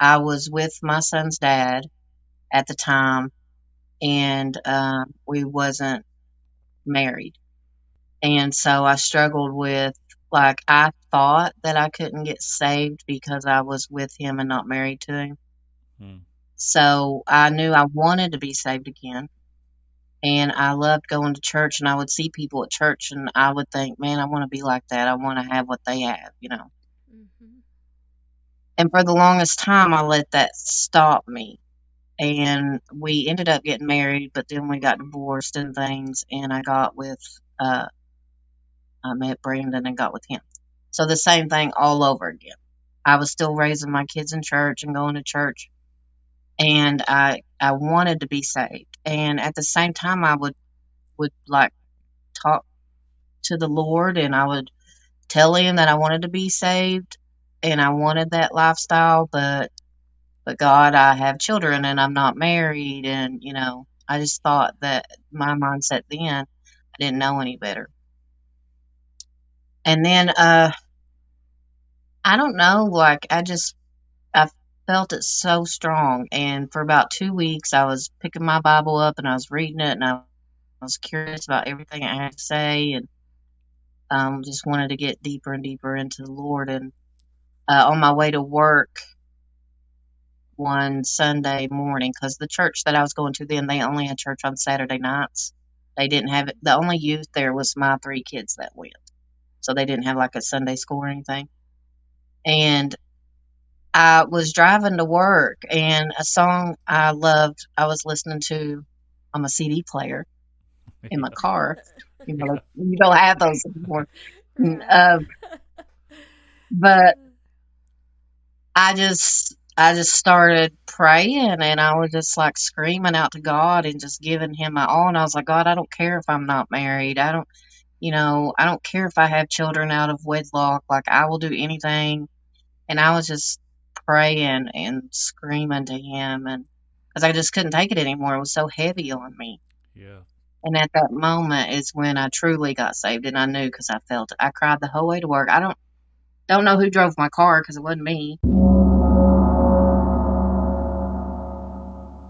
I was with my son's dad at the time, and we wasn't married. And so I struggled with, like, I thought that I couldn't get saved because I was with him and not married to him. Hmm. So I knew I wanted to be saved again. And I loved going to church, and I would see people at church, and I would think, man, I want to be like that. I want to have what they have. Mhm. And for the longest time, I let that stop me. And we ended up getting married, but then we got divorced and things. And uh, I met Brandon and got with him. So the same thing all over again. I was still raising my kids in church and going to church, and I wanted to be saved. And at the same time, I would like talk to the Lord, and I would tell him that I wanted to be saved and I wanted that lifestyle, but God, I have children and I'm not married, and I just thought that my mindset then, I didn't know any better. And then I don't know, like I felt it so strong, and for about 2 weeks I was picking my Bible up and I was reading it, and I was curious about everything it had to say, and just wanted to get deeper and deeper into the Lord. And on my way to work one Sunday morning, because the church that I was going to then, they only had church on Saturday nights. They didn't have it. The only youth there was my three kids that went. So they didn't have like a Sunday school or anything. And I was driving to work, and a song I loved, I was listening to on my CD player in my Yeah. car. Yeah. Like, you don't have those anymore. Right. But I just started praying, and I was just like screaming out to God and just giving him my all. And I was like, God, I don't care if I'm not married. I don't care if I have children out of wedlock. Like, I will do anything. And I was just praying and screaming to him, and because I just couldn't take it anymore. It was so heavy on me. Yeah. And at that moment is when I truly got saved, and I knew because I felt it. I cried the whole way to work. I don't know who drove my car because it wasn't me.